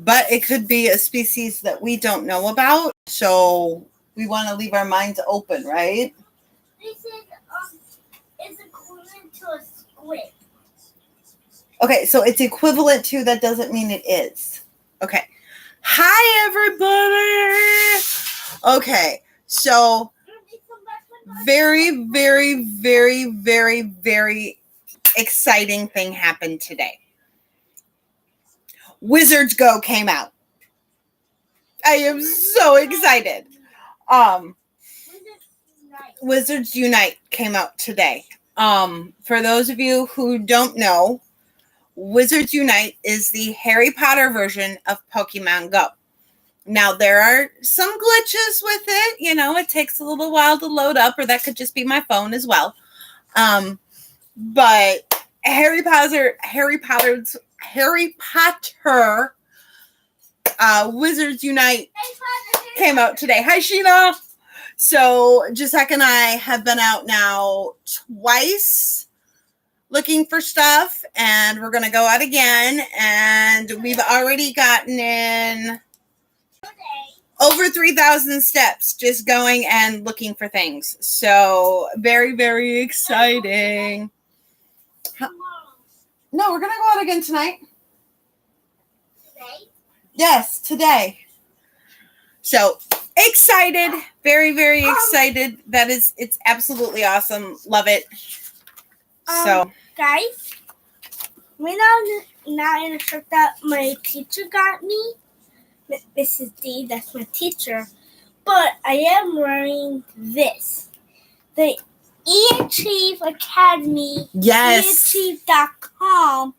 but it could be a species that we don't know about. So we want to leave our minds open, right? They said it's equivalent to a squid. Okay, so it's equivalent to, that doesn't mean it is. Okay. Hi, everybody. Okay, so very, very, very, very, very exciting thing happened today. Wizards Go came out. I am so excited. Wizards Unite came out today. For those of you who don't know, Wizards Unite is the Harry Potter version of Pokemon Go. Now, there are some glitches with it. You know, it takes a little while to load up, or that could just be my phone as well. But Harry Potter Wizards Unite came out today. Hi, Sheena. So Jessica and I have been out now twice looking for stuff, and we're going to go out again, and we've already gotten in over 3,000 steps just going and looking for things. So very, very exciting. No, we're going to go out again tonight. Today? Yes, today. So excited. Very, very excited. It's absolutely awesome. Love it. So, guys, right now, not in a shirt that my teacher got me. Mrs. D, that's my teacher. But I am wearing this. The eAchieve Academy. Yes. eAchieve.com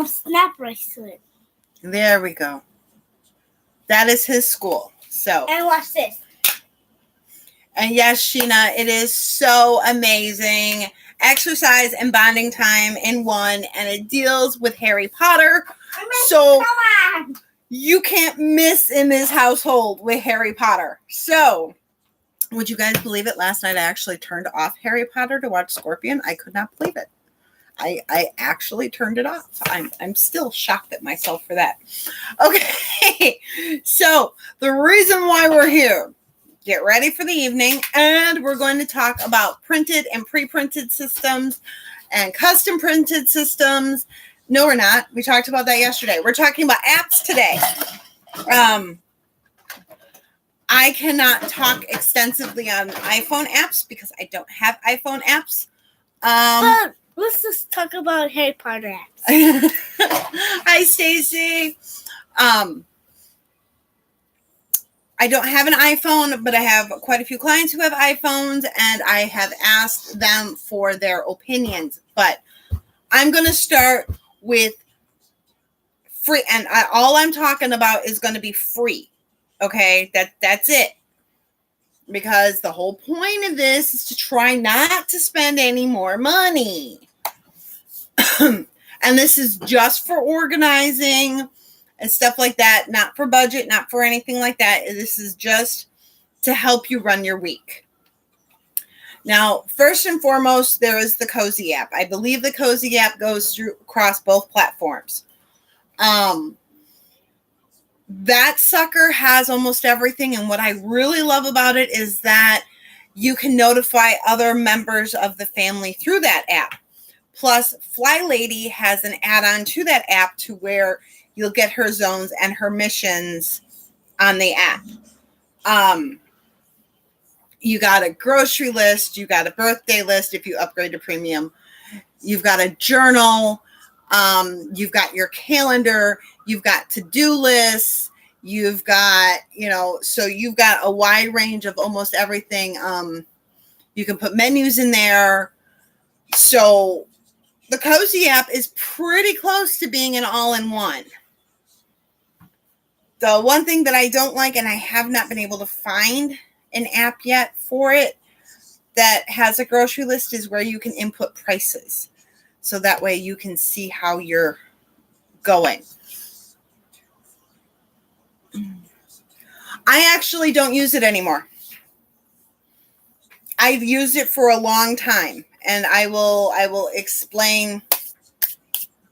snap bracelet. There we go. That is his school. So. And watch this. And yes, Sheena, it is so amazing. Exercise and bonding time in one, and it deals with Harry Potter. So you can't miss in this household with Harry Potter. So, would you guys believe it? Last night I actually turned off Harry Potter to watch Scorpion. I could not believe it. I actually turned it off. I'm still shocked at myself for that. Okay, so the reason why we're here, get ready for the evening, and we're going to talk about printed and pre-printed systems and custom printed systems. No, we're not. We talked about that yesterday. We're talking about apps today. I cannot talk extensively on iPhone apps because I don't have iPhone apps. But let's just talk about Harry Potter apps. Hi, Stacy. I don't have an iPhone, but I have quite a few clients who have iPhones, and I have asked them for their opinions. But I'm going to start with free, and all I'm talking about is going to be free. Okay, that's it. Because the whole point of this is to try not to spend any more money. And this is just for organizing and stuff like that, not for budget, not for anything like that. This is just to help you run your week. Now, first and foremost, there is the Cozy app. I believe the Cozy app goes across both platforms. That sucker has almost everything, and what I really love about it is that you can notify other members of the family through that app. Plus, Fly Lady has an add-on to that app to where you'll get her zones and her missions on the app. You got a grocery list. You got a birthday list if you upgrade to premium. You've got a journal. You've got your calendar. You've got to-do lists. You've got, so you've got a wide range of almost everything. You can put menus in there. So the Cozy app is pretty close to being an all-in-one. The one thing that I don't like, and I have not been able to find an app yet for it that has a grocery list, is where you can input prices. So that way you can see how you're going. I actually don't use it anymore. I've used it for a long time, and I will explain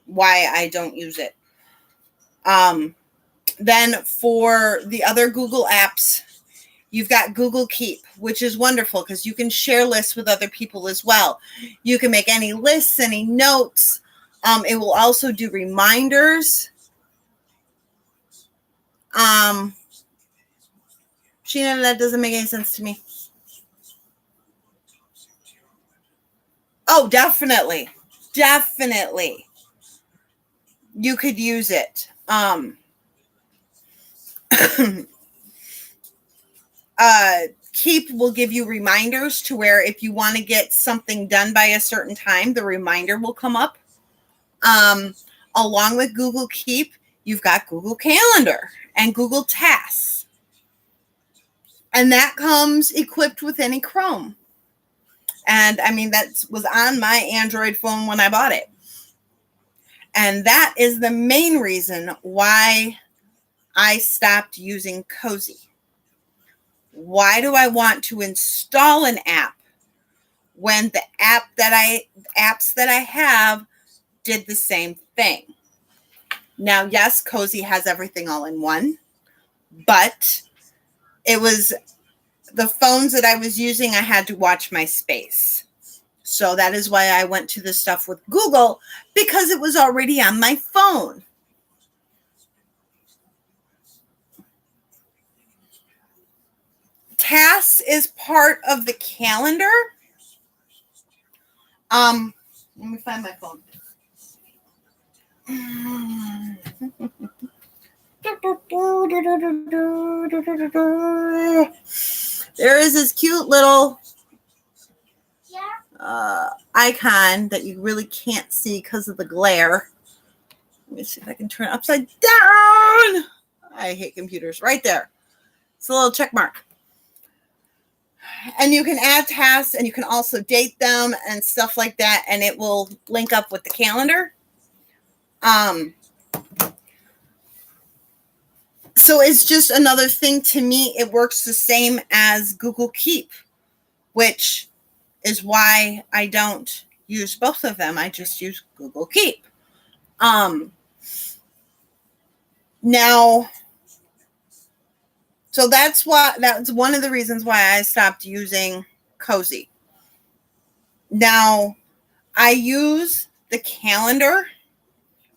why I don't use it. Then for the other Google apps, you've got Google Keep, which is wonderful because you can share lists with other people as well. You can make any lists, any notes. It will also do reminders. Sheena, that doesn't make any sense to me. Oh, definitely. Definitely. You could use it. Keep will give you reminders to where if you want to get something done by a certain time, the reminder will come up. Along with Google Keep, you've got Google Calendar and Google Tasks. And that comes equipped with any Chrome. And I mean, that was on my Android phone when I bought it. And that is the main reason why I stopped using Cozy. Why do I want to install an app when the apps that I have did the same thing? Now, yes, Cozy has everything all in one, but it was the phones that I was using, I had to watch my space. So that is why I went to the stuff with Google, because it was already on my phone. Tasks is part of the calendar. Let me find my phone. There is this cute little icon that you really can't see because of the glare. Let me see if I can turn it upside down. I hate computers. Right there. It's a little check mark. And you can add tasks and you can also date them and stuff like that. And it will link up with the calendar. So it's just another thing to me. It works the same as Google Keep, which is why I don't use both of them. I just use Google Keep. Now, so that's one of the reasons why I stopped using Cozy. Now, I use the calendar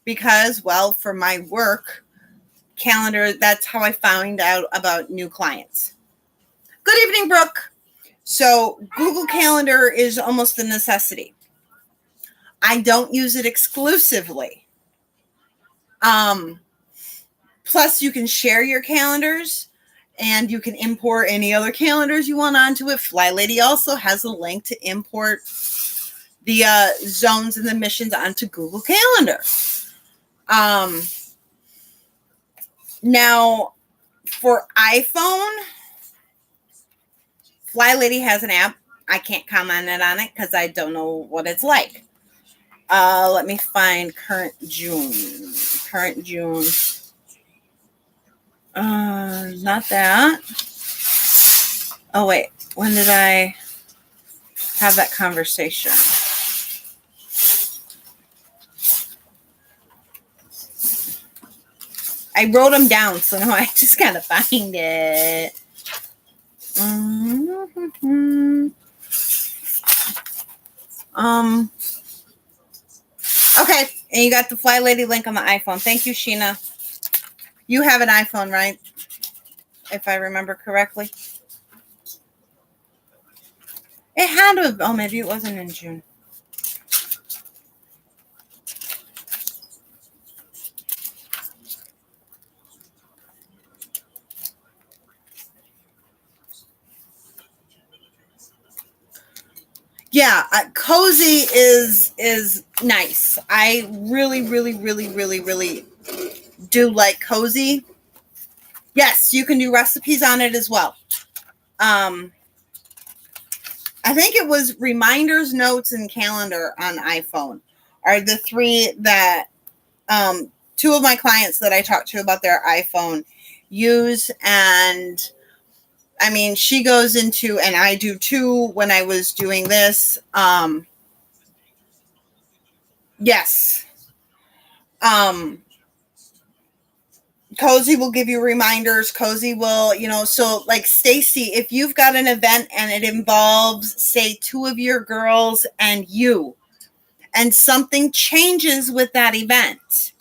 because, well, for my work calendar, that's how I found out about new clients. Good evening, Brooke. So Google Calendar is almost a necessity. I don't use it exclusively. Plus, you can share your calendars and you can import any other calendars you want onto it. FlyLady also has a link to import the zones and the missions onto Google Calendar. Now, for iPhone, FlyLady has an app. I can't comment on it because I don't know what it's like. Let me find current June. Not that. Oh, wait. When did I have that conversation? I wrote them down, so now I just gotta find it. Okay, and you got the FlyLady link on the iPhone. Thank you, Sheena. You have an iPhone, right? If I remember correctly. It had to have, oh, maybe it wasn't in June. Yeah, Cozy is nice. I really do like Cozy. Yes, you can do recipes on it as well. I think it was reminders, notes, and calendar on iPhone are the three that two of my clients that I talked to about their iPhone use. And I mean, she goes into, and I do too when I was doing this. Yes. Cozy will give you reminders. Cozy will, so like Stacy, if you've got an event and it involves, say, 2 of your girls and you, and something changes with that event,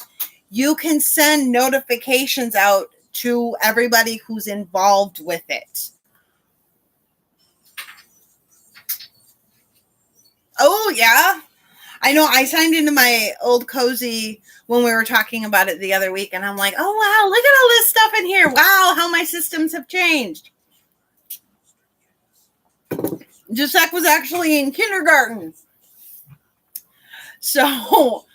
you can send notifications out to everybody who's involved with it. Oh, yeah. I know I signed into my old Cozy when we were talking about it the other week, and I'm like, oh, wow, look at all this stuff in here. Wow, how my systems have changed. Giuseppe was actually in kindergarten. So,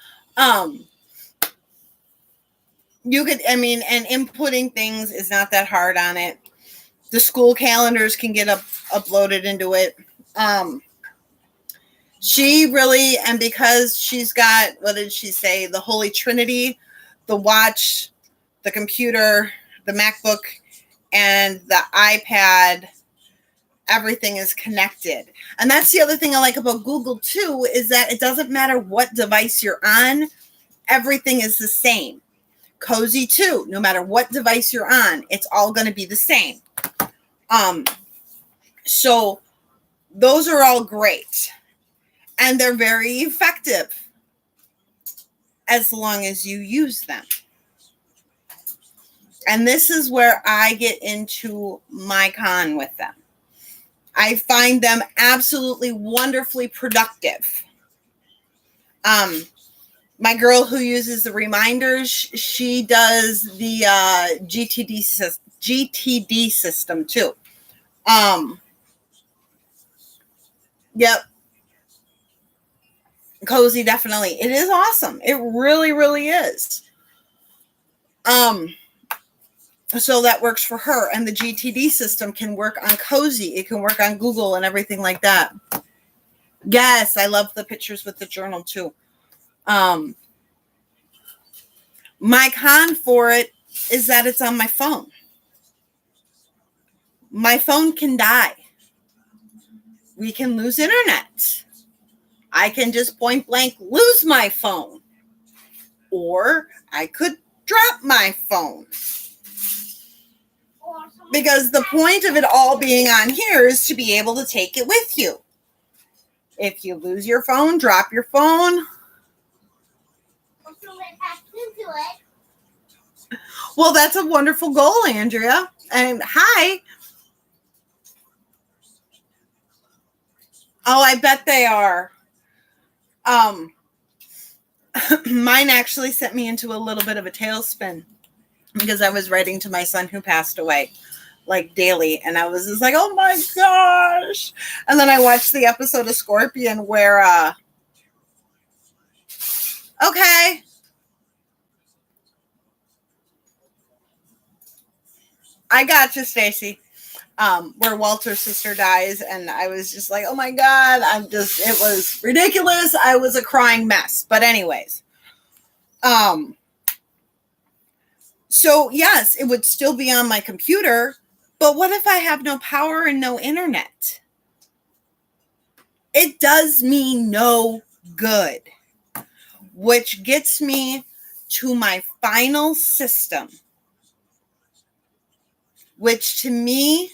you could, and inputting things is not that hard on it. The school calendars can get uploaded into it. She really, and because she's got, what did she say? The Holy Trinity, the watch, the computer, the MacBook, and the iPad, everything is connected. And that's the other thing I like about Google too, is that it doesn't matter what device you're on, everything is the same. Cozy too, no matter what device you're on, it's all going to be the same. So those are all great. And they're very effective as long as you use them. And this is where I get into my con with them. I find them absolutely wonderfully productive. My girl who uses the reminders, she does the GTD system too. Yep. Cozy, definitely. It is awesome. It really, really is. So that works for her. And the GTD system can work on Cozy. It can work on Google and everything like that. Yes, I love the pictures with the journal too. My con for it is that it's on my phone. My phone can die. We can lose internet. I can just point blank lose my phone. Or I could drop my phone. Because the point of it all being on here is to be able to take it with you. If you lose your phone, drop your phone. Well, that's a wonderful goal, Andrea. And hi. Oh, I bet they are. Mine actually sent me into a little bit of a tailspin because I was writing to my son who passed away like daily. And I was just like, oh my gosh. And then I watched the episode of Scorpion where, okay. I got you, Stacy. Where Walter's sister dies, and I was just like, oh my God, it was ridiculous. I was a crying mess. But anyways, so yes, it would still be on my computer, but what if I have no power and no internet? It does me no good, which gets me to my final system, which to me,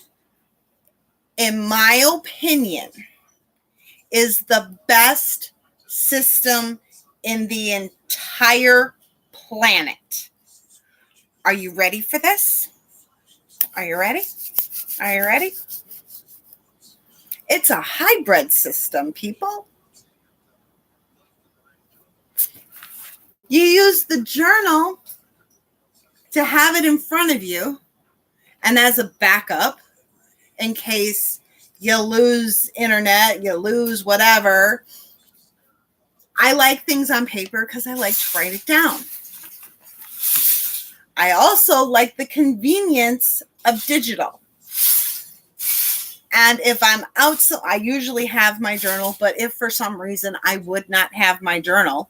in my opinion, is the best system in the entire planet. Are you ready for this? Are you ready? Are you ready? It's a hybrid system, people. You use the journal to have it in front of you and as a backup in case you lose internet, you lose whatever. I like things on paper because I like to write it down. I also like the convenience of digital. And if I'm out, so I usually have my journal, but if for some reason I would not have my journal,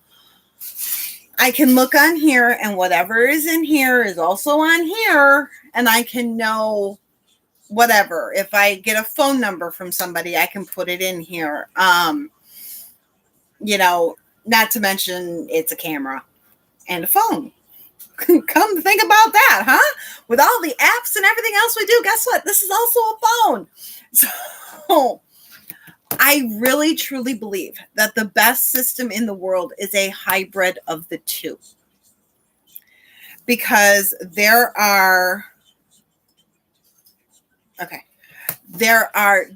I can look on here and whatever is in here is also on here, and I can know whatever. If I get a phone number from somebody, I can put it in here. Not to mention it's a camera and a phone. Come to think about that, huh? With all the apps and everything else we do, guess what? This is also a phone. So I really truly believe that the best system in the world is a hybrid of the two. Because there are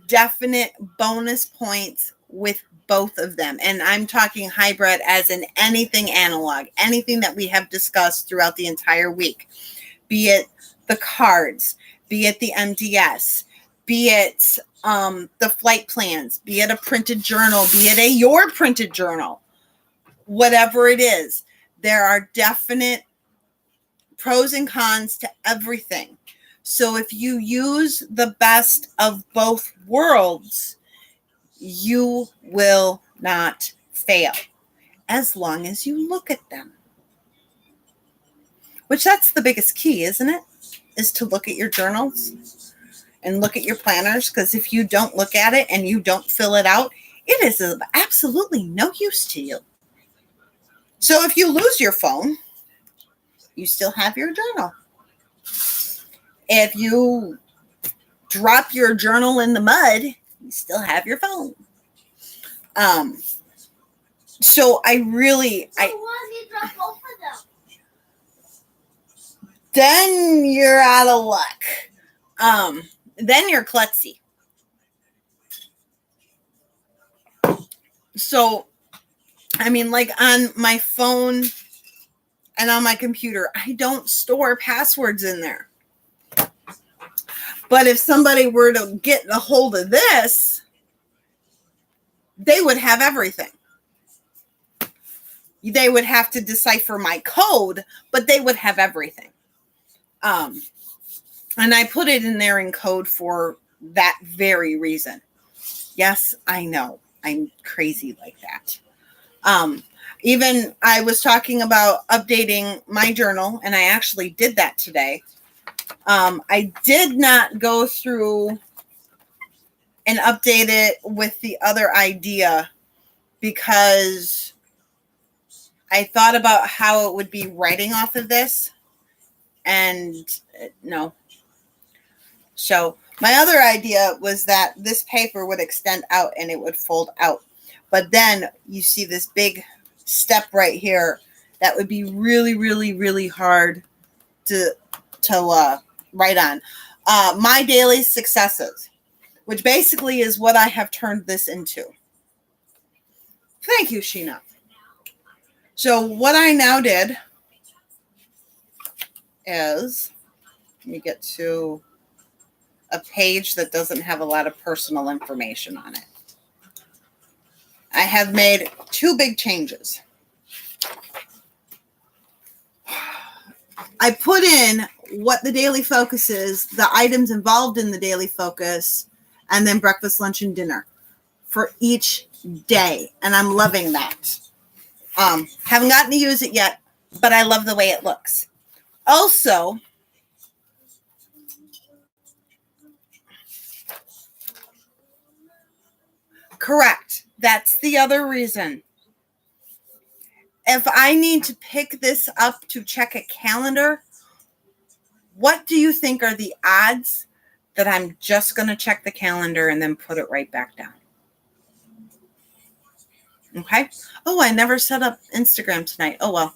definite bonus points with both of them. And I'm talking hybrid as in anything analog, anything that we have discussed throughout the entire week, be it the cards, be it the MDS, be it the flight plans, be it a printed journal, be it your printed journal, whatever it is, there are definite pros and cons to everything. So if you use the best of both worlds, you will not fail as long as you look at them. Which that's the biggest key, isn't it? Is to look at your journals and look at your planners. Because if you don't look at it and you don't fill it out, it is of absolutely no use to you. So if you lose your phone, you still have your journal. If you drop your journal in the mud, you still have your phone. So I really, what if you drop both of them? Then you're out of luck. Then you're klutzy. So, I mean, like on my phone and on my computer, I don't store passwords in there. But if somebody were to get a hold of this, they would have everything. They would have to decipher my code, but they would have everything. And I put it in there in code for that very reason. Yes, I know. I'm crazy like that. Even I was talking about updating my journal, and I actually did that today. I did not go through and update it with the other idea because I thought about how it would be writing off of this, and no. So my other idea was that this paper would extend out and it would fold out. But then you see this big step right here that would be really, really, really hard to write on. My daily successes, which basically is what I have turned this into. Thank you, Sheena. So what I now did is, let me get to a page that doesn't have a lot of personal information on it. I have made two big changes. I put in what the daily focus is, the items involved in the daily focus, and then breakfast, lunch, and dinner for each day. And I'm loving that. Haven't gotten to use it yet, but I love the way it looks. Also, correct. That's the other reason. If I need to pick this up to check a calendar, what do you think are the odds that I'm just going to check the calendar and then put it right back down? Okay. Oh, I never set up Instagram tonight. Oh, well.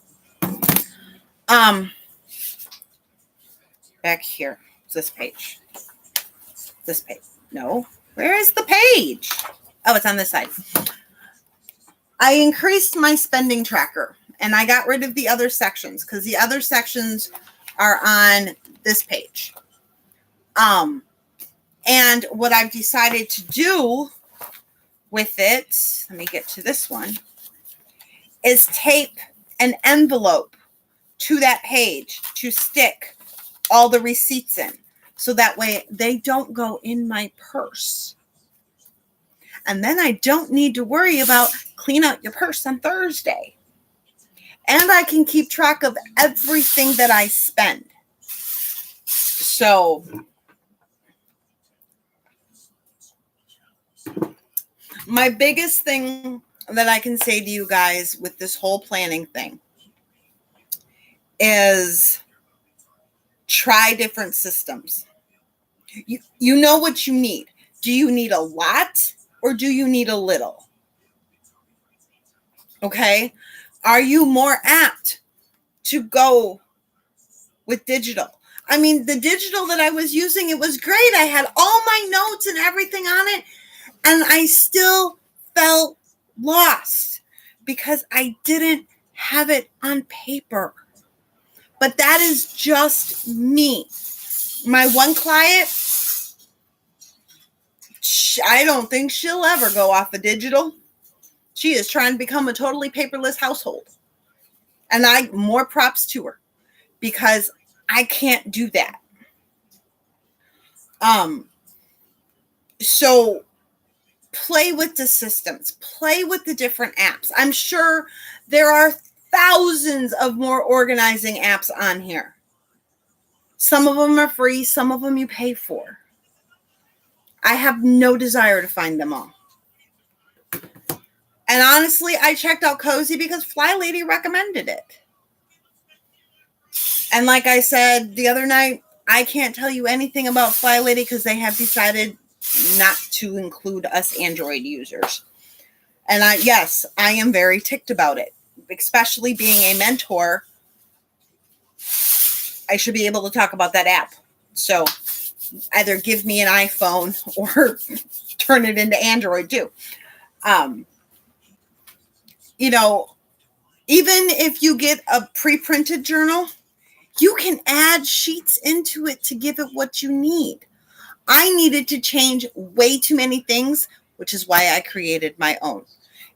Back here. This page. This page. No. Where is the page? Oh, it's on this side. I increased my spending tracker and I got rid of the other sections because the other sections are on this page. And what I've decided to do with it, let me get to this one, is tape an envelope to that page to stick all the receipts in. So that way they don't go in my purse. And then I don't need to worry about clean out your purse on Thursday. And I can keep track of everything that I spend. So my biggest thing that I can say to you guys with this whole planning thing is try different systems. You know what you need. Do you need a lot or do you need a little? Okay. Are you more apt to go with digital? I mean, the digital that I was using, it was great. I had all my notes and everything on it, and I still felt lost because I didn't have it on paper. But that is just me. My one client, I don't think she'll ever go off of digital. She is trying to become a totally paperless household. And more props to her because I can't do that. So play with the systems, play with the different apps. I'm sure there are thousands of more organizing apps on here. Some of them are free, some of them you pay for. I have no desire to find them all. And honestly, I checked out Cozy because Fly Lady recommended it. And like I said the other night, I can't tell you anything about Fly Lady because they have decided not to include us Android users. And yes, I am very ticked about it, especially being a mentor. I should be able to talk about that app. So either give me an iPhone or turn it into Android too. Even if you get a pre-printed journal, you can add sheets into it to give it what you need. I needed to change way too many things, which is why I created my own,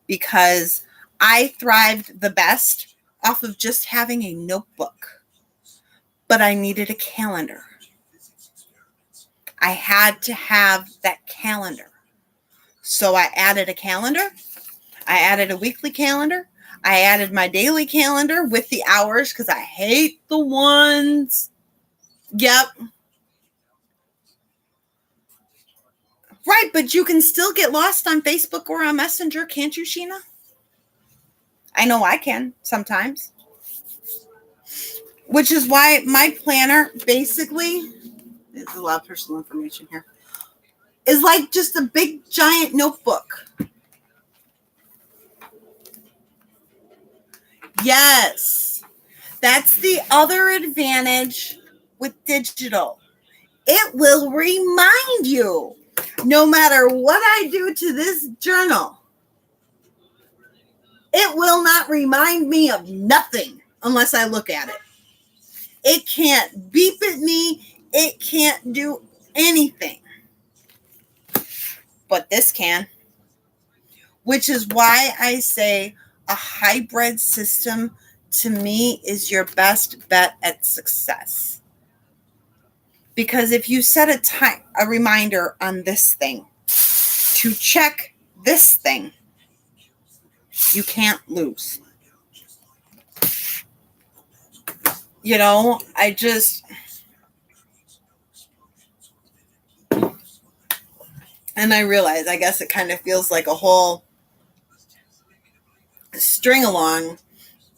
because I thrived the best off of just having a notebook, but I needed a calendar. I had to have that calendar. So I added a calendar. I added a weekly calendar. I added my daily calendar with the hours because I hate the ones. Yep. Right, but you can still get lost on Facebook or on Messenger, can't you, Sheena? I know I can sometimes. Which is why my planner basically, there's a lot of personal information here, is like just a big giant notebook. Yes, that's the other advantage with digital. It will remind you, no matter what I do to this journal, it will not remind me of nothing unless I look at it. It can't beep at me. It can't do anything. But this can. Which is why I say a hybrid system to me is your best bet at success. Because if you set a reminder on this thing to check this thing, you can't lose. And I realize, I guess it kind of feels like a whole string along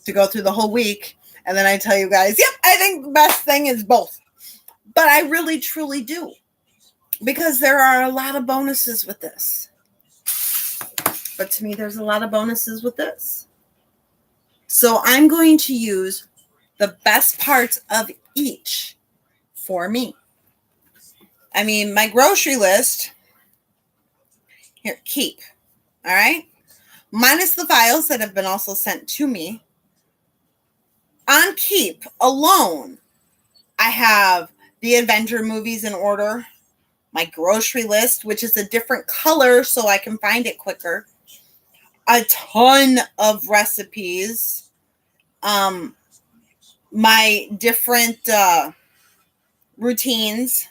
to go through the whole week. And then I tell you guys, yep, I think the best thing is both. But I really, truly do. Because there are a lot of bonuses with this. But to me, there's a lot of bonuses with this. So I'm going to use the best parts of each for me. I mean, my grocery list, here, keep. All right? Minus the files that have been also sent to me. On Keep alone, I have the Avenger movies in order, my grocery list, which is a different color so I can find it quicker, a ton of recipes, my different routines,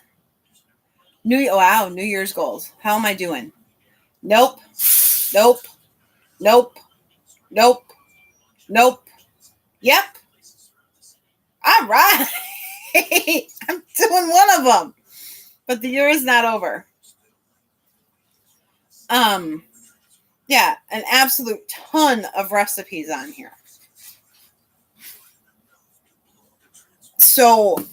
New Year's goals. How am I doing? Nope. Yep. All right. I'm doing one of them. But the year is not over. Yeah, an absolute ton of recipes on here. So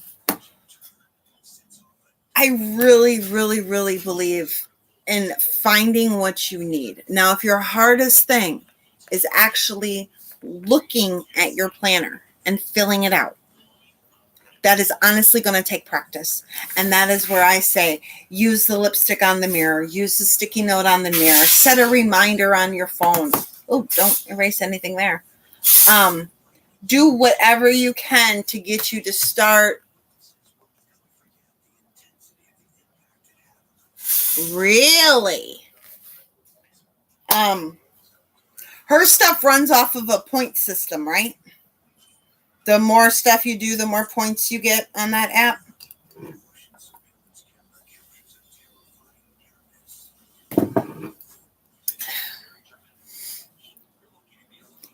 I really, really, really believe in finding what you need. Now, if your hardest thing is actually looking at your planner and filling it out, that is honestly going to take practice. And that is where I say, use the lipstick on the mirror, use the sticky note on the mirror, set a reminder on your phone. Oh, don't erase anything there. Do whatever you can to get you to start really. Her stuff runs off of a point system, right? The more stuff you do, the more points you get on that app.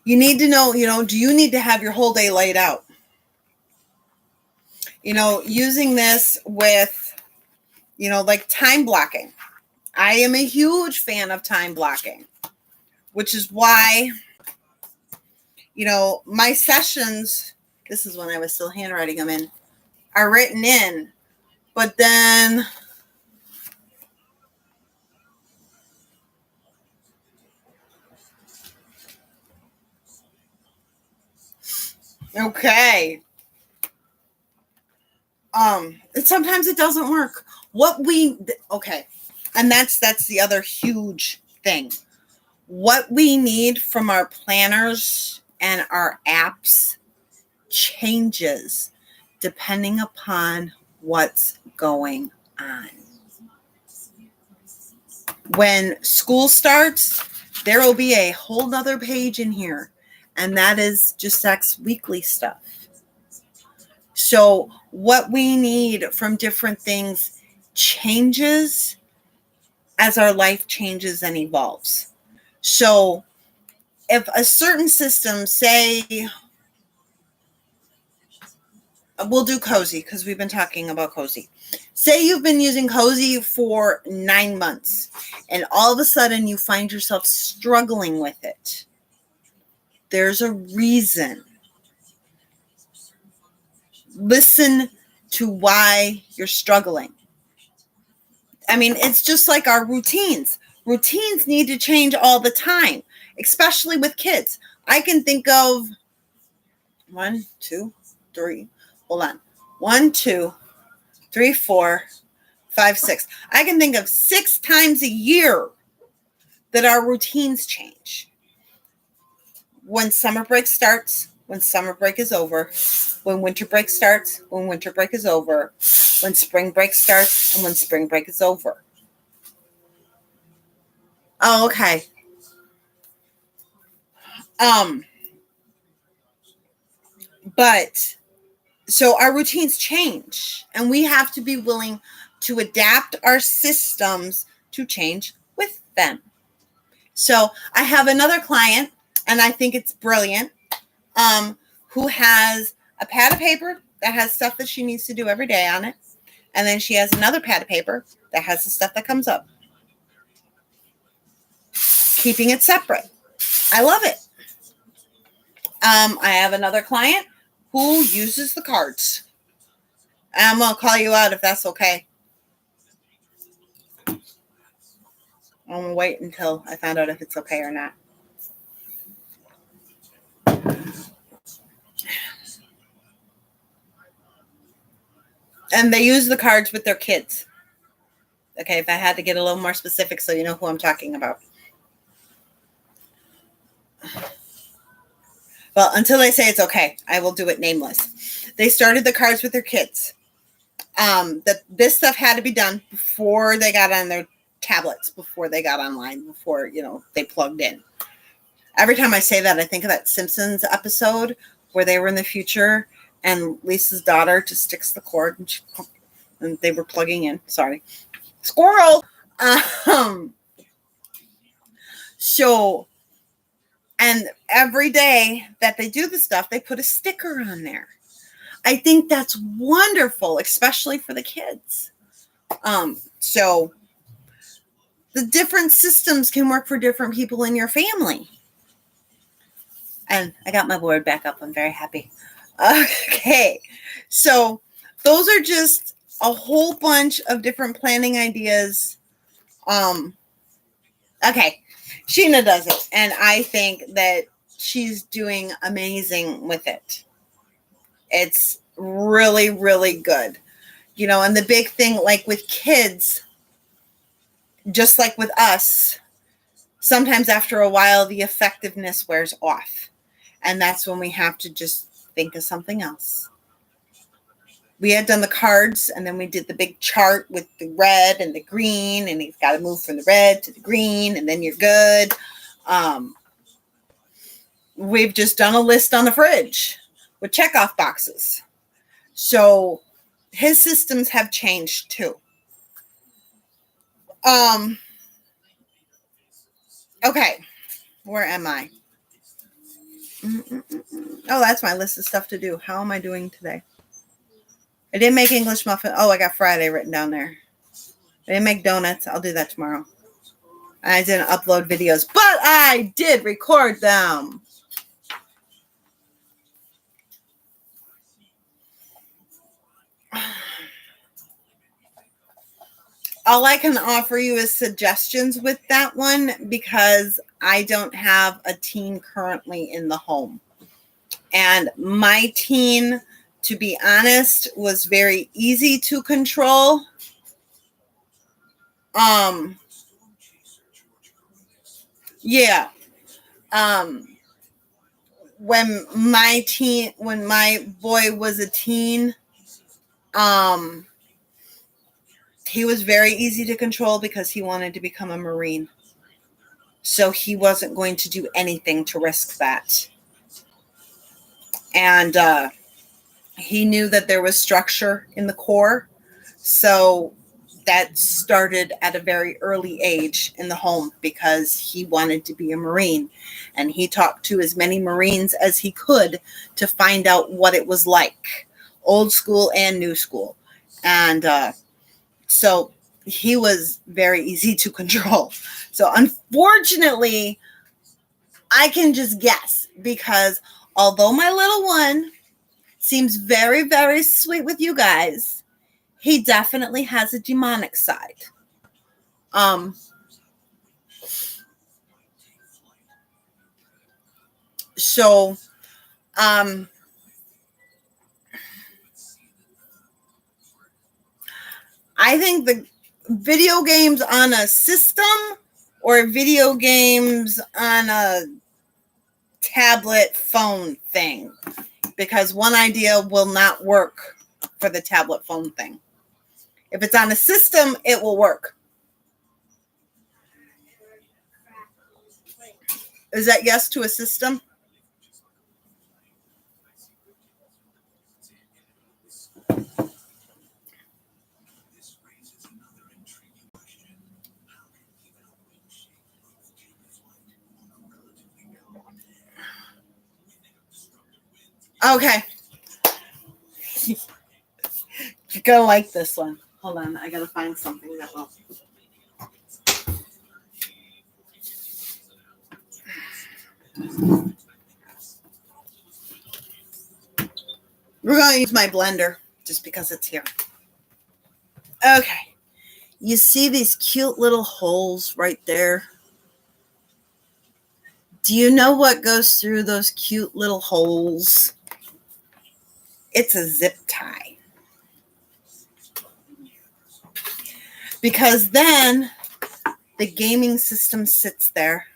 You need to know, do you need to have your whole day laid out? Using this with, like time blocking. I am a huge fan of time blocking, which is why, my sessions, this is when I was still handwriting them in, are written in, but then okay. Sometimes it doesn't work. And that's the other huge thing. What we need from our planners and our apps changes depending upon what's going on. When school starts, there will be a whole nother page in here, and that is just Zach's weekly stuff. So what we need from different things changes as our life changes and evolves. So if a certain system, say, we'll do Cozy because we've been talking about Cozy. Say you've been using Cozy for 9 months and all of a sudden you find yourself struggling with it. There's a reason. Listen to why you're struggling. I mean, it's just like our routines. Routines need to change all the time, especially with kids. I can think of 1, 2, 3. Hold on. 1, 2, 3, 4, 5, 6. I can think of 6 times a year that our routines change. When summer break starts, when summer break is over, when winter break starts, when winter break is over, when spring break starts, and when spring break is over. Oh, okay. But so our routines change, and we have to be willing to adapt our systems to change with them. So I have another client, and I think it's brilliant, who has a pad of paper that has stuff that she needs to do every day on it. And then she has another pad of paper that has the stuff that comes up. Keeping it separate. I love it. I have another client who uses the cards. I'm going to call you out if that's okay. I'm going to wait until I find out if it's okay or not. And they use the cards with their kids. Okay, if I had to get a little more specific so you know who I'm talking about. Well, until they say it's okay, I will do it nameless. They started the cards with their kids. This stuff had to be done before they got on their tablets, before they got online, before, they plugged in. Every time I say that, I think of that Simpsons episode where they were in the future and Lisa's daughter just sticks the cord and they were plugging in. Sorry. Squirrel. So, and every day that they do the stuff, they put a sticker on there. I think that's wonderful, especially for the kids. So the different systems can work for different people in your family. And I got my board back up. I'm very happy. Okay. So those are just a whole bunch of different planning ideas. Okay. Sheena does it. And I think that she's doing amazing with it. It's really, really good. And the big thing, like with kids, just like with us, sometimes after a while, the effectiveness wears off. And that's when we have to just think of something else. We had done the cards, and then we did the big chart with the red and the green, and you've got to move from the red to the green, and then you're good. We've just done a list on the fridge with checkoff boxes. So his systems have changed too. Okay, where am I? Oh, that's my list of stuff to do. How am I doing today? I didn't make English muffin. Oh, I got Friday written down there. I didn't make donuts. I'll do that tomorrow. I didn't upload videos, but I did record them. All I can offer you is suggestions with that one because I don't have a teen currently in the home. And my teen, to be honest, was very easy to control. Yeah. When my boy was a teen, he was very easy to control because he wanted to become a Marine. So he wasn't going to do anything to risk that. And he knew that there was structure in the Corps. So that started at a very early age in the home because he wanted to be a Marine. And he talked to as many Marines as he could to find out what it was like, old school and new school. And so he was very easy to control. So unfortunately, I can just guess because although my little one seems very, very sweet with you guys, he definitely has a demonic side. So, I think the video games on a system or video games on a tablet phone thing, because one idea will not work for the tablet phone thing. If it's on a system, it will work. Is that yes to a system? Okay. You're going to like this one. Hold on. I got to find something that will. We're going to use my blender just because it's here. Okay. You see these cute little holes right there? Do you know what goes through those cute little holes? It's a zip tie. Because then the gaming system sits there.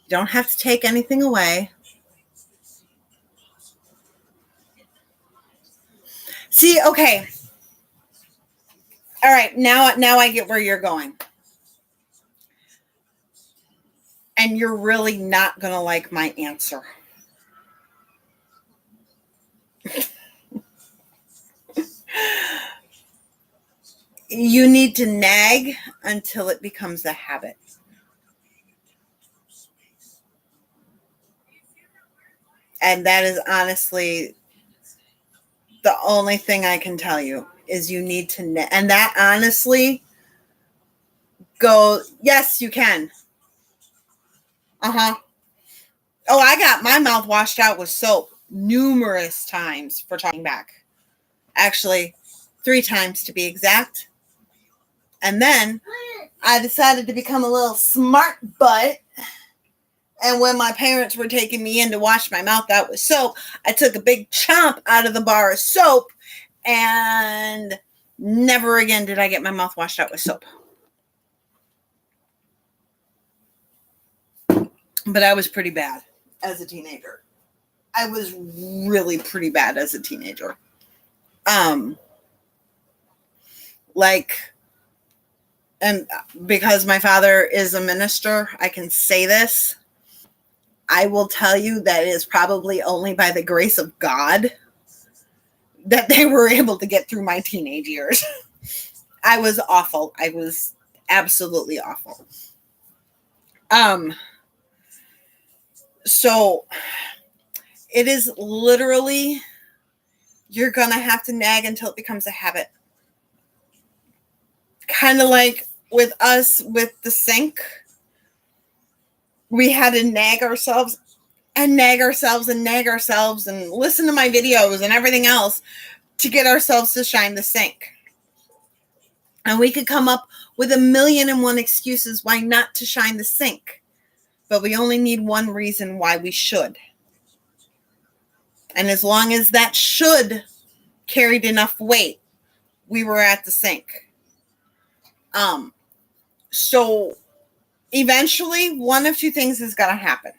You don't have to take anything away. See, okay. All right, now I get where you're going. And you're really not going to like my answer. You need to nag until it becomes a habit. And that is honestly the only thing I can tell you is you need to nag. And that honestly yes, you can. Uh-huh. Oh, I got my mouth washed out with soap. numerous times for talking back. Actually, 3 times to be exact. And then I decided to become a little smart butt. And when my parents were taking me in to wash my mouth out with soap, I took a big chomp out of the bar of soap, and never again did I get my mouth washed out with soap. But I was pretty bad as a teenager. I was really pretty bad as a teenager. And because my father is a minister, I can say this. I will tell you that it is probably only by the grace of God that they were able to get through my teenage years. I was awful. I was absolutely awful. So it is literally, you're going to have to nag until it becomes a habit. Kind of like with us with the sink. We had to nag ourselves and nag ourselves and nag ourselves and listen to my videos and everything else to get ourselves to shine the sink. And we could come up with 1,000,001 excuses why not to shine the sink. But we only need one reason why we should. And as long as that should carried enough weight, we were at the sink. So eventually, one of 2 things is going to happen.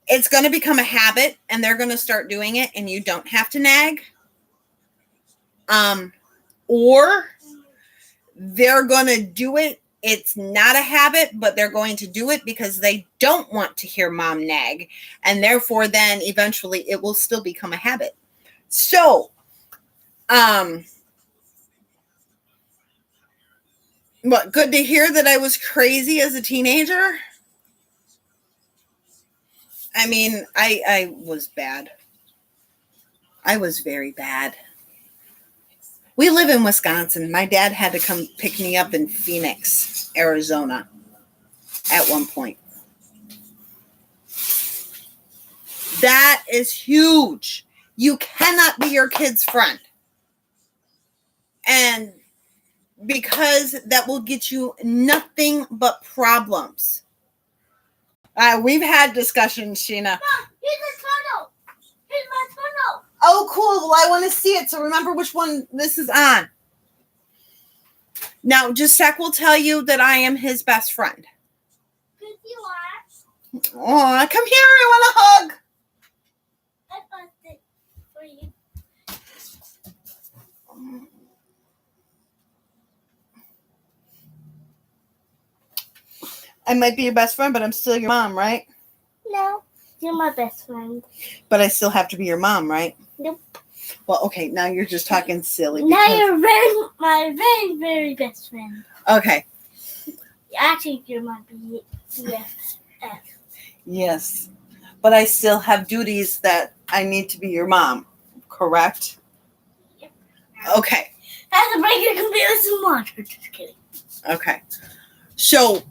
It's going to become a habit, and they're going to start doing it, and you don't have to nag. Or they're going to do it. It's not a habit, but they're going to do it because they don't want to hear mom nag. And therefore, then eventually it will still become a habit. So, what, good to hear that I was crazy as a teenager? I mean, I was bad. I was very bad. We live in Wisconsin. My dad had to come pick me up in Phoenix, Arizona, at one point. That is huge. You cannot be your kid's friend. And because that will get you nothing but problems. We've had discussions, Sheena. Mom, here's the tunnel. Here's my tunnel. Oh, cool. Well, I want to see it. So remember which one this is on. Now, Jasek will tell you that I am his best friend. Good you are. Oh, come here. I want a hug. I bought it for you. I might be your best friend, but I'm still your mom, right? No, you're my best friend. But I still have to be your mom, right? Nope. Well, okay, now you're just talking silly. Now you're my very, very best friend. Okay. Actually, you're my BFF. Yes. But I still have duties that I need to be your mom, correct? Yep. Okay. I have to break your computer with some water. Just kidding. Okay. So,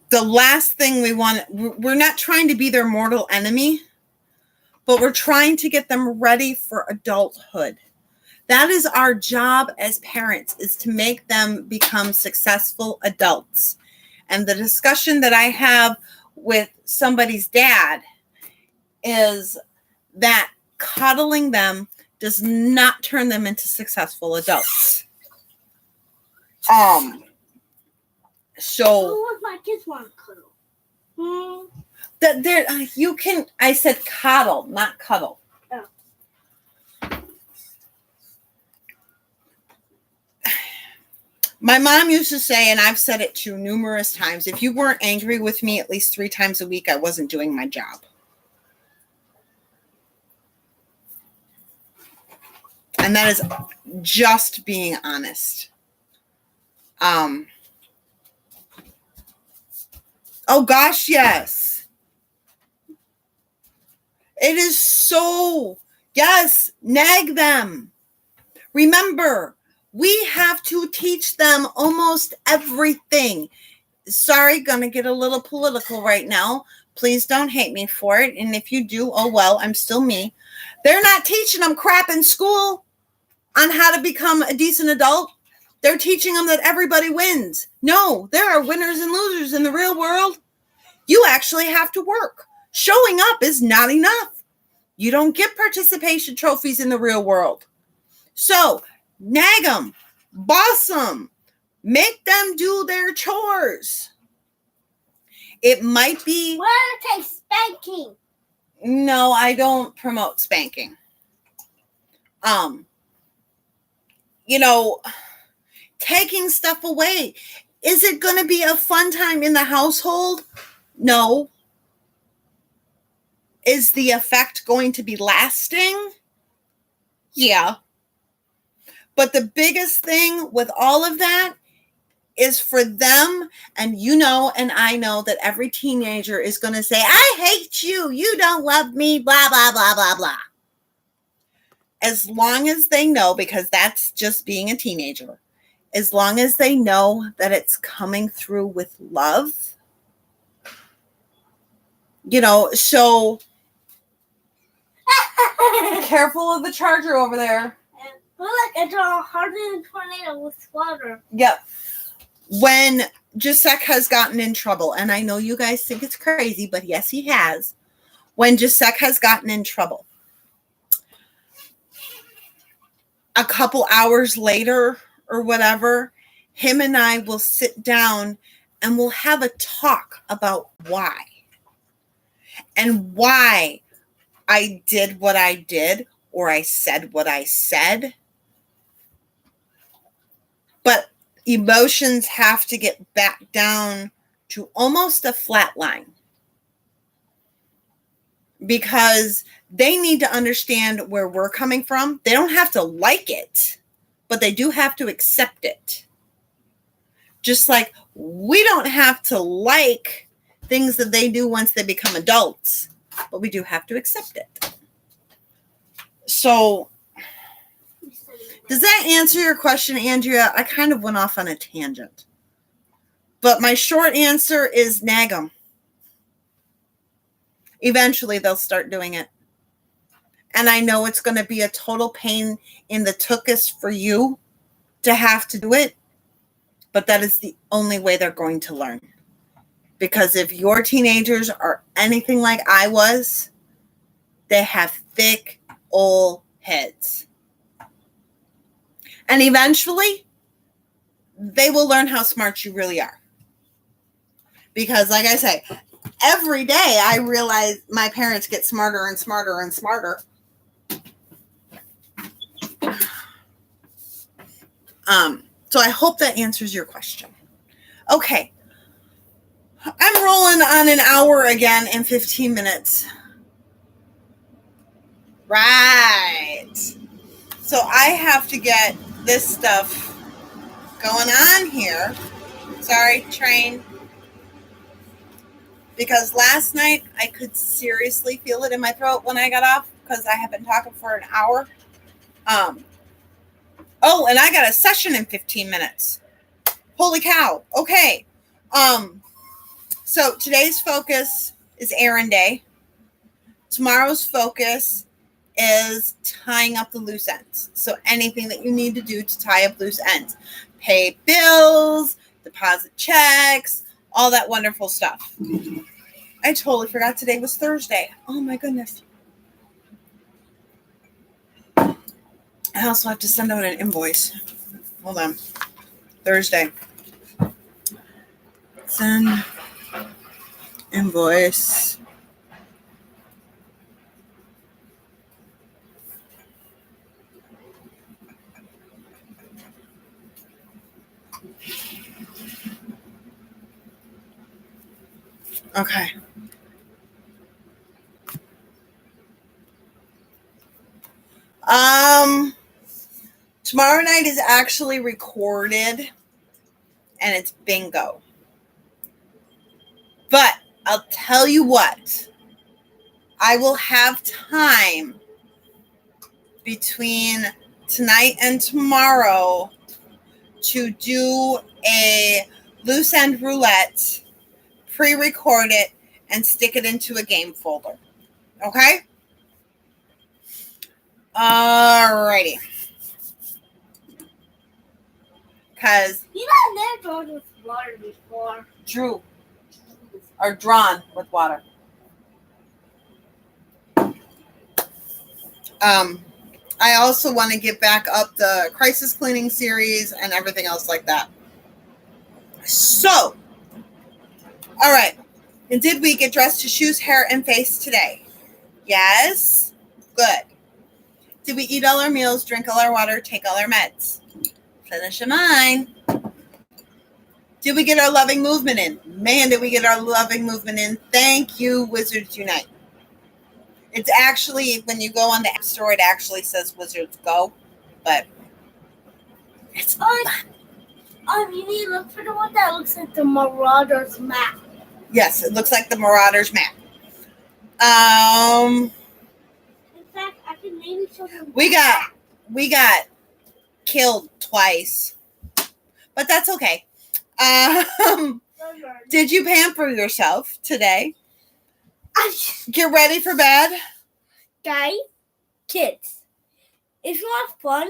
the last thing we're not trying to be their mortal enemy, but we're trying to get them ready for adulthood. That is our job as parents, is to make them become successful adults. And the discussion that I have with somebody's dad is that coddling them does not turn them into successful adults. So Who would my kids want to cuddle? that there you can. I said coddle, not cuddle. Oh. My mom used to say, and I've said it too numerous times, if you weren't angry with me at least 3 times a week, I wasn't doing my job. And that is just being honest. Oh gosh, yes. It is so, yes, nag them. Remember, we have to teach them almost everything. Sorry, gonna get a little political right now, Please don't hate me for it. And if you do, oh well, I'm still me. They're not teaching them crap in school on how to become a decent adult. They're teaching them that everybody wins. No, there are winners and losers in the real world. You actually have to work. Showing up is not enough. You don't get participation trophies in the real world. So, nag them, boss them, make them do their chores. It might be... What do take spanking? No, I don't promote spanking. Taking stuff away. Is it going to be a fun time in the household? No. Is the effect going to be lasting? Yeah. But the biggest thing with all of that is for them, and and I know that every teenager is going to say, I hate you, you don't love me, blah, blah, blah, blah, blah. As long as they know, because that's just being a teenager, as long as they know that it's coming through with love, so careful of the charger over there. Look, I draw a hardened tornado with water. Yep. When Jacek has gotten in trouble, and I know you guys think it's crazy, but yes, he has. When Jacek has gotten in trouble, a couple hours later or whatever, him and I will sit down and we'll have a talk about why. And why I did what I did, or I said what I said. But emotions have to get back down to almost a flat line. Because they need to understand where we're coming from. They don't have to like it, but they do have to accept it. Just like we don't have to like things that they do once they become adults, but we do have to accept it. So, does that answer your question, Andrea? I kind of went off on a tangent. But my short answer is nag them. Eventually, they'll start doing it. And I know it's going to be a total pain in the tuchus for you to have to do it. But that is the only way they're going to learn. Because if your teenagers are anything like I was, they have thick, old heads. And eventually, they will learn how smart you really are. Because, like I say, every day I realize my parents get smarter and smarter and smarter. So I hope that answers your question. Okay. I'm rolling on an hour again in 15 minutes. Right. So I have to get this stuff going on here. Sorry, train. Because last night I could seriously feel it in my throat when I got off because I have been talking for an hour. Oh, and I got a session in 15 minutes. Holy cow. Okay. So today's focus is errand day. Tomorrow's focus is tying up the loose ends. So anything that you need to do to tie up loose ends. Pay bills, deposit checks, all that wonderful stuff. I totally forgot today was Thursday. Oh my goodness. I also have to send out an invoice. Hold on. Thursday. Send invoice. Okay. Tomorrow night is actually recorded and it's bingo. But I'll tell you what, I will have time between tonight and tomorrow to do a loose end roulette, pre-record it, and stick it into a game folder. Okay? Alrighty. Because You know, I've never drawn with water before. drawn with water. I also want to get back up the crisis cleaning series and everything else like that. So, all right. And did we get dressed to shoes, hair, and face today? Yes. Good. Did we eat all our meals, drink all our water, take all our meds? Finish a mine. Did we get our loving movement in? Man, did we get our loving movement in. Thank you, Wizards Unite. It's actually, when you go on the App Store, it actually says Wizards Go, but it's fun. You need to look for the one that looks like the Marauders map. Yes, it looks like the Marauders map. In fact, I can maybe show them. We got killed twice, but that's okay. Did you pamper yourself today? Get ready for bed? Guys, kids, if you want fun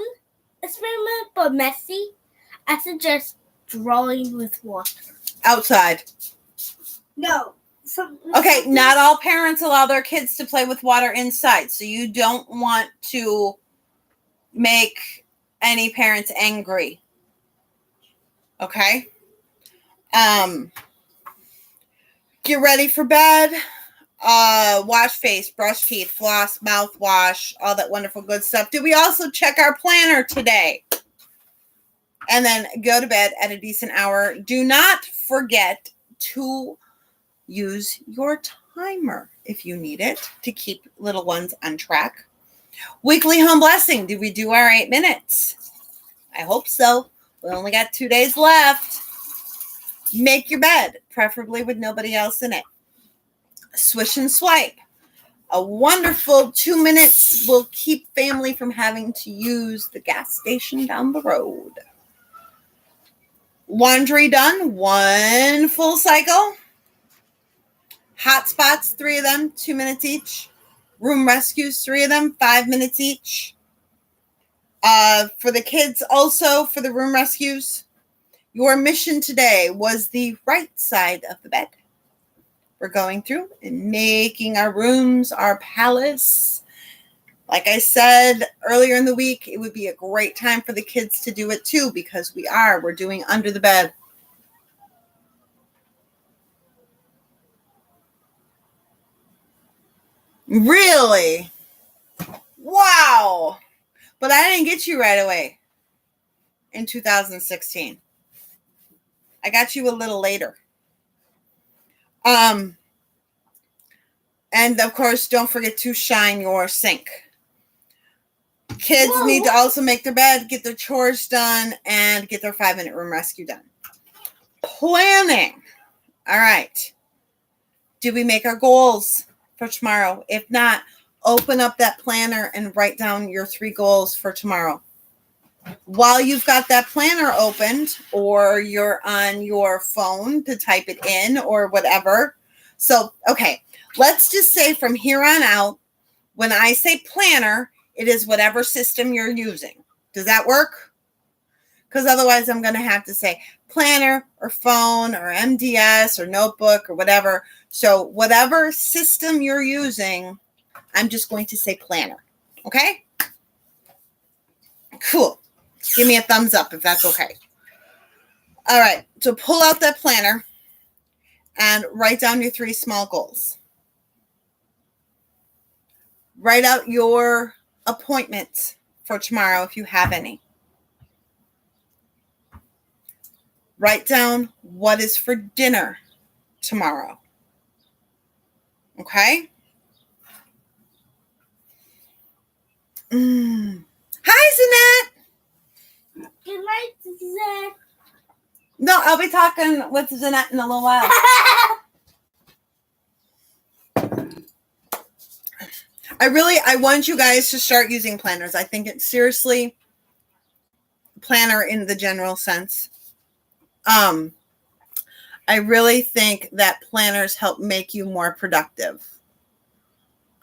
experiment but messy, I suggest drawing with water. Outside. No. Okay, not all parents allow their kids to play with water inside, so you don't want to make any parents angry. Okay? Get ready for bed. Wash face, brush teeth, floss, mouthwash, all that wonderful good stuff. Did we also check our planner today? And then go to bed at a decent hour. Do not forget to use your timer if you need it to keep little ones on track. Weekly home blessing. Did we do our 8 minutes? I hope so. We only got 2 days left. Make your bed, preferably with nobody else in it. Swish and swipe. A wonderful 2 minutes will keep family from having to use the gas station down the road. Laundry done, 1 full cycle. Hot spots, 3 of them, 2 minutes each. Room rescues, 3 of them, 5 minutes each. For the kids also, for the room rescues, your mission today was the right side of the bed. We're going through and making our rooms, our palace. Like I said earlier in the week, it would be a great time for the kids to do it too, because we're doing under the bed. Really? Wow. But I didn't get you right away in 2016. I got you a little later. And of course, don't forget to shine your sink. Kids need to also make their bed, get their chores done, and get their 5-minute room rescue done. Planning. All right. Did we make our goals for tomorrow? If not, open up that planner and write down your 3 goals for tomorrow. While you've got that planner opened, or you're on your phone to type it in or whatever. So, okay, let's just say from here on out, when I say planner, it is whatever system you're using. Does that work? Because otherwise I'm going to have to say planner or phone or MDS or notebook or whatever. So whatever system you're using, I'm just going to say planner. Okay? Cool. Give me a thumbs up if that's okay. All right. So pull out that planner and write down your 3 small goals. Write out your appointments for tomorrow if you have any. Write down what is for dinner tomorrow. Okay? Hi, Zanette. Good night, Zanette. No, I'll be talking with Zanette in a little while. I want you guys to start using planners. I think it's seriously planner in the general sense. I really think that planners help make you more productive.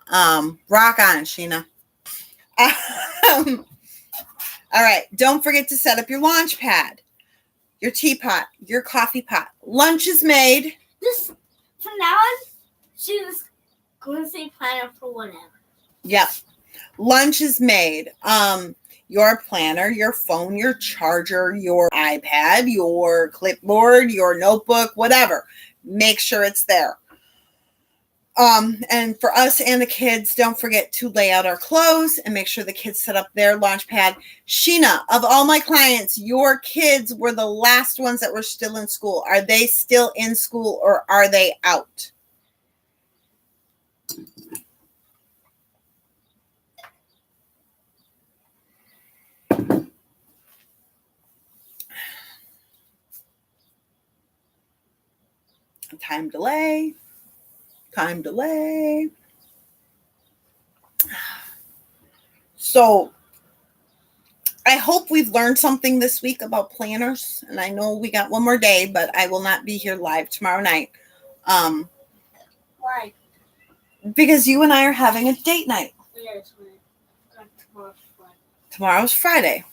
Rock on, Sheena. All right. Don't forget to set up your launch pad, your teapot, your coffee pot. Lunch is made. This from now on, she's going to say planner for whatever. Yep. Lunch is made. Your planner, your phone, your charger, your iPad, your clipboard, your notebook, whatever. Make sure it's there. And for us and the kids, don't forget to lay out our clothes and make sure the kids set up their launch pad. Sheena, of all my clients, your kids were the last ones that were still in school. Are they still in school or are they out? Time delay. So I hope we've learned something this week about planners. And I know we got one more day, but I will not be here live tomorrow night. Why? Because you and I are having a date night. Yes, Tomorrow's Friday.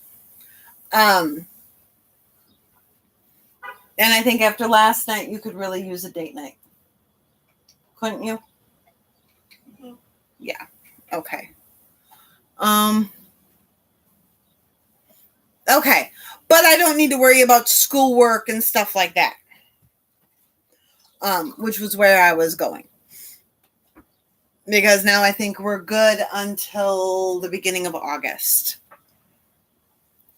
And I think after last night, you could really use a date night. Couldn't you? Mm-hmm. Yeah. Okay. Okay. But I don't need to worry about schoolwork and stuff like that. Which was where I was going. Because now I think we're good until the beginning of August.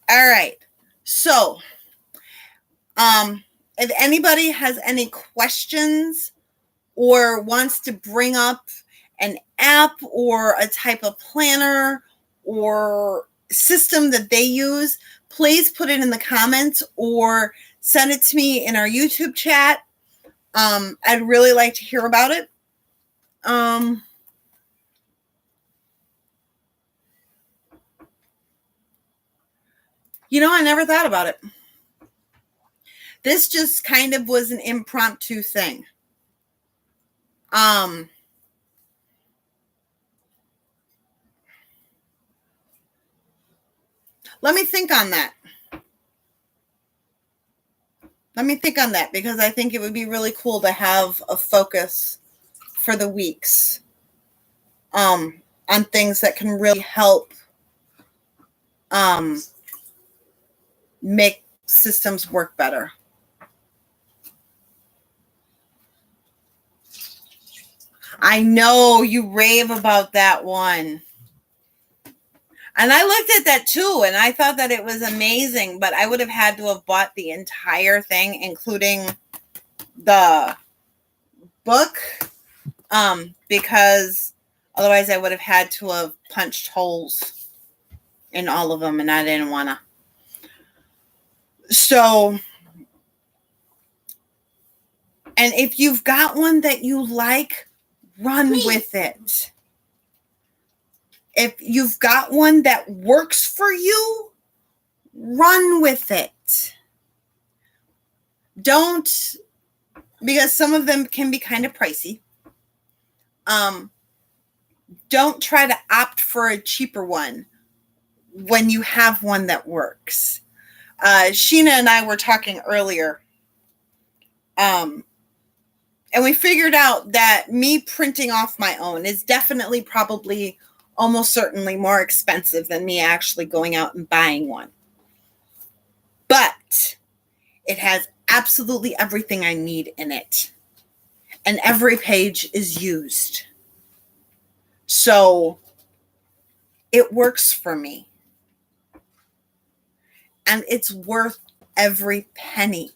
All right. So, if anybody has any questions or wants to bring up an app or a type of planner or system that they use, please put it in the comments or send it to me in our YouTube chat. I'd really like to hear about it. I never thought about it. This just kind of was an impromptu thing. Let me think on that. Because I think it would be really cool to have a focus for the weeks on things that can really help make systems work better. I know you rave about that one. And I looked at that too, and I thought that it was amazing, but I would have had to have bought the entire thing, including the book, because otherwise I would have had to have punched holes in all of them, and I didn't want to. So, and if you've got one that you like, run with it. If you've got one that works for you, run with it. Don't, because some of them can be kind of pricey. Don't try to opt for a cheaper one when you have one that works. Sheena and I were talking earlier. And we figured out that me printing off my own is definitely probably almost certainly more expensive than me actually going out and buying one. But it has absolutely everything I need in it. And every page is used. So it works for me. And it's worth every penny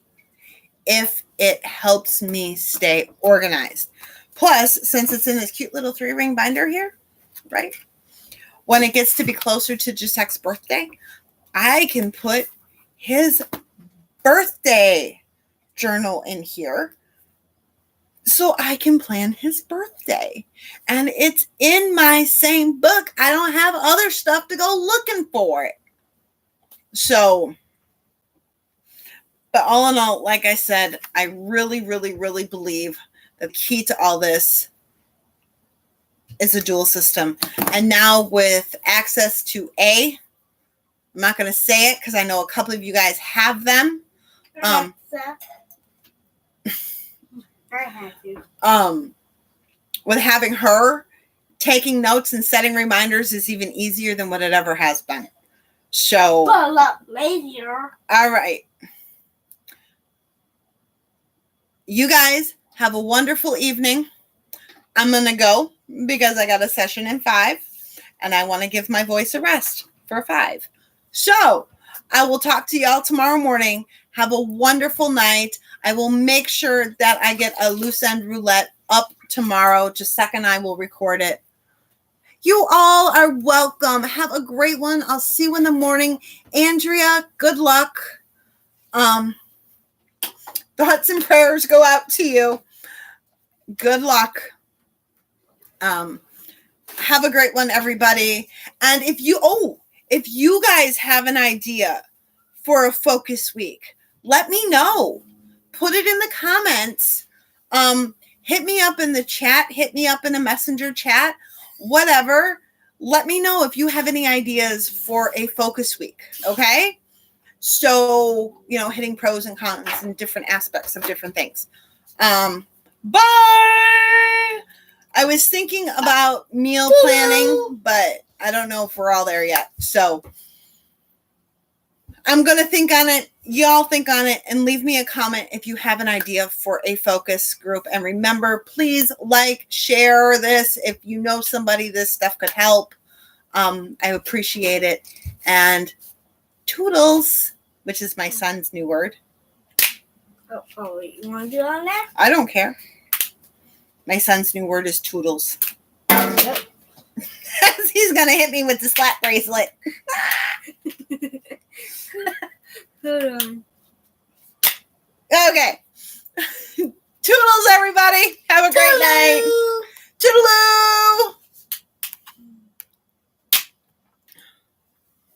if it helps me stay organized. Plus, since it's in this cute little 3-ring binder here, right? When it gets to be closer to Giuseppe's birthday, I can put his birthday journal in here so I can plan his birthday. And it's in my same book. I don't have other stuff to go looking for it. So, But all in all, like I said, I really, really, really believe the key to all this is a dual system. And now with access to I'm not going to say it because I know a couple of you guys have them. Alexa. I have you. With having her, taking notes and setting reminders is even easier than what it ever has been. So, But a lot later. all right. You guys have a wonderful evening. I'm going to go because I got a session in 5 and I want to give my voice a rest for 5. So I will talk to y'all tomorrow morning. Have a wonderful night. I will make sure that I get a loose end roulette up tomorrow. Just a second, I will record it. You all are welcome. Have a great one. I'll see you in the morning. Andrea, good luck. Thoughts and prayers go out to you. Good luck. Have a great one, everybody. And if you guys have an idea for a focus week, let me know. Put it in the comments. Hit me up in the chat. Hit me up in the messenger chat. Whatever. Let me know if you have any ideas for a focus week. Okay. So, hitting pros and cons and different aspects of different things. Bye. I was thinking about meal planning, but I don't know if we're all there yet. So I'm going to think on it. Y'all think on it and leave me a comment if you have an idea for a focus group. And remember, please share this. If you know somebody this stuff could help, I appreciate it. And toodles, which is my son's new word. Oh, wait, you want to do it on that? I don't care. My son's new word is toodles. Yep. He's going to hit me with the slap bracelet. Hold on. Okay. Toodles, everybody. Have a great night. Toodaloo.